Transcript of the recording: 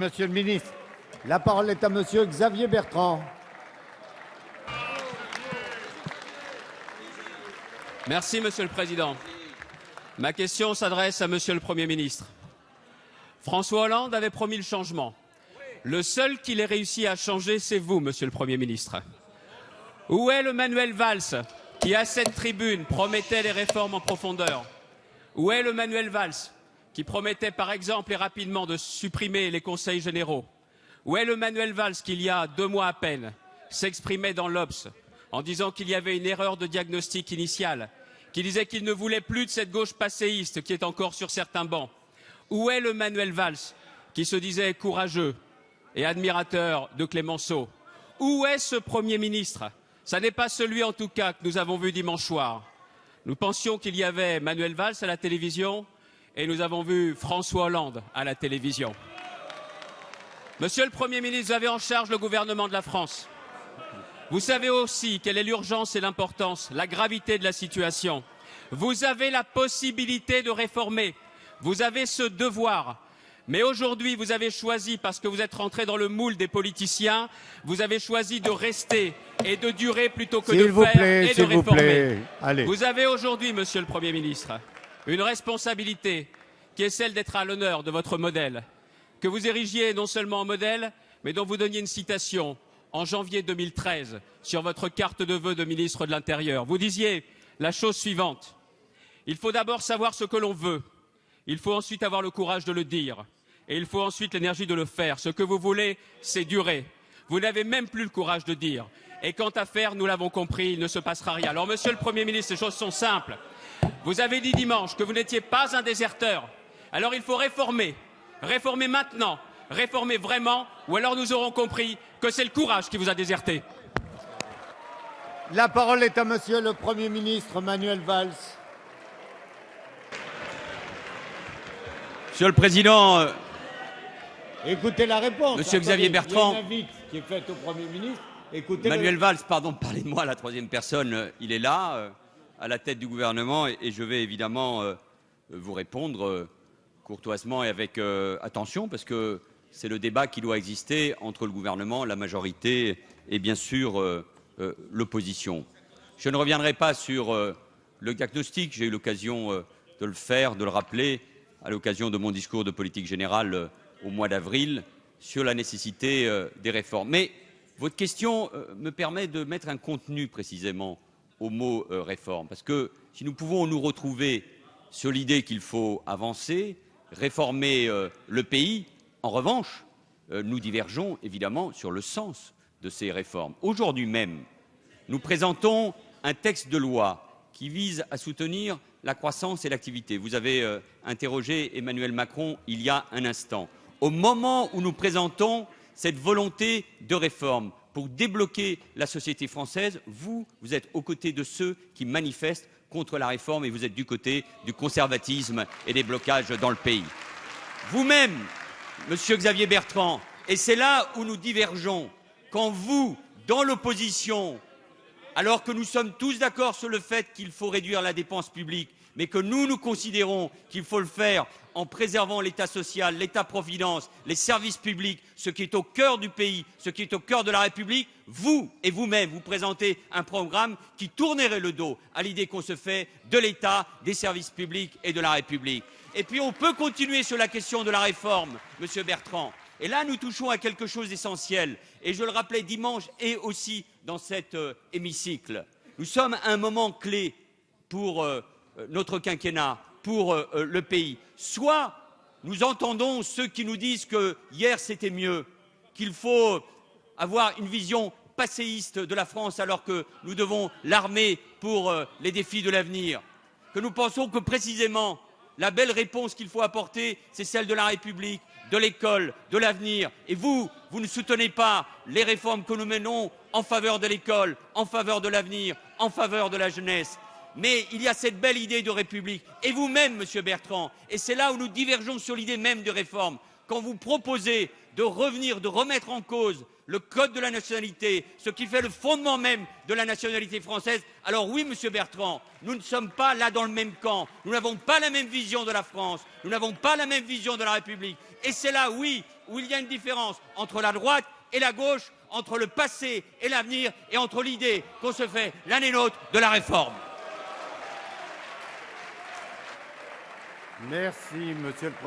Monsieur le ministre, la parole est à monsieur Xavier Bertrand. Merci, Monsieur le Président. Ma question s'adresse à Monsieur le Premier ministre. François Hollande avait promis le changement. Le seul qu'il ait réussi à changer, c'est vous, Monsieur le Premier ministre. Où est le Manuel Valls qui, à cette tribune, promettait les réformes en profondeur? Où est le Manuel Valls qui promettait, par exemple, et rapidement, de supprimer les conseils généraux? Où est le Manuel Valls qui, il y a 2 mois à peine, s'exprimait dans l'Obs en disant qu'il y avait une erreur de diagnostic initial, qui disait qu'il ne voulait plus de cette gauche passéiste qui est encore sur certains bancs? Où est le Manuel Valls qui se disait courageux et admirateur de Clémenceau? Où est ce Premier ministre? Ça n'est pas celui, en tout cas, que nous avons vu dimanche soir. Nous pensions qu'il y avait Manuel Valls à la télévision et nous avons vu François Hollande à la télévision. Monsieur le Premier ministre, vous avez en charge le gouvernement de la France. Vous savez aussi quelle est l'urgence et l'importance, la gravité de la situation. Vous avez la possibilité de réformer. Vous avez ce devoir. Mais aujourd'hui, vous avez choisi, parce que vous êtes rentré dans le moule des politiciens, vous avez choisi de rester et de durer plutôt que de faire et de réformer. Allez. Vous avez aujourd'hui, Monsieur le Premier ministre, une responsabilité qui est celle d'être à l'honneur de votre modèle, que vous érigiez non seulement en modèle, mais dont vous donniez une citation en janvier 2013 sur votre carte de vœux de ministre de l'Intérieur. Vous disiez la chose suivante: il faut d'abord savoir ce que l'on veut, il faut ensuite avoir le courage de le dire, et il faut ensuite l'énergie de le faire. Ce que vous voulez, c'est durer. Vous n'avez même plus le courage de dire. Et quant à faire, nous l'avons compris, il ne se passera rien. Alors, Monsieur le Premier ministre, les choses sont simples. Vous avez dit dimanche que vous n'étiez pas un déserteur. Alors il faut réformer. Réformer maintenant. Réformer vraiment, ou alors nous aurons compris que c'est le courage qui vous a déserté. La parole est à monsieur le Premier ministre Manuel Valls. Monsieur le Président, Écoutez la réponse. Monsieur Xavier Bertrand. Il y a une invite qui est faite au Premier ministre. Écoutez Manuel Valls, pardon de parler de moi à la troisième personne, il est là, à la tête du gouvernement, et je vais évidemment vous répondre courtoisement et avec attention, parce que c'est le débat qui doit exister entre le gouvernement, la majorité et bien sûr l'opposition. Je ne reviendrai pas sur le diagnostic, j'ai eu l'occasion de le faire, de le rappeler à l'occasion de mon discours de politique générale au mois d'avril sur la nécessité des réformes. Mais votre question me permet de mettre un contenu précisément au mot réforme, parce que si nous pouvons nous retrouver sur l'idée qu'il faut avancer, réformer le pays, en revanche, nous divergeons évidemment sur le sens de ces réformes. Aujourd'hui même, nous présentons un texte de loi qui vise à soutenir la croissance et l'activité. Vous avez interrogé Emmanuel Macron il y a un instant. Au moment où nous présentons cette volonté de réforme pour débloquer la société française, vous êtes aux côtés de ceux qui manifestent contre la réforme et vous êtes du côté du conservatisme et des blocages dans le pays. Vous-même, Monsieur Xavier Bertrand, et c'est là où nous divergeons, quand vous, dans l'opposition, alors que nous sommes tous d'accord sur le fait qu'il faut réduire la dépense publique, mais que nous considérons qu'il faut le faire en préservant l'État social, l'État-providence, les services publics, ce qui est au cœur du pays, ce qui est au cœur de la République, vous et vous-même, vous présentez un programme qui tournerait le dos à l'idée qu'on se fait de l'État, des services publics et de la République. Et puis on peut continuer sur la question de la réforme, Monsieur Bertrand. Et là, nous touchons à quelque chose d'essentiel. Et je le rappelais dimanche et aussi dans cet hémicycle. Nous sommes à un moment clé pour notre quinquennat, pour le pays. Soit nous entendons ceux qui nous disent que hier c'était mieux, qu'il faut avoir une vision passéiste de la France alors que nous devons l'armer pour les défis de l'avenir, que nous pensons que précisément la belle réponse qu'il faut apporter, c'est celle de la République, de l'école, de l'avenir. Et vous ne soutenez pas les réformes que nous menons en faveur de l'école, en faveur de l'avenir, en faveur de la jeunesse. Mais il y a cette belle idée de République. Et vous-même, Monsieur Bertrand, et c'est là où nous divergeons sur l'idée même de réforme, quand vous proposez de revenir, de remettre en cause le code de la nationalité, ce qui fait le fondement même de la nationalité française, alors oui, Monsieur Bertrand, nous ne sommes pas là dans le même camp, nous n'avons pas la même vision de la France, nous n'avons pas la même vision de la République. Et c'est là, oui, où il y a une différence entre la droite et la gauche, entre le passé et l'avenir, et entre l'idée qu'on se fait l'un et l'autre de la réforme. Merci, Monsieur le Président.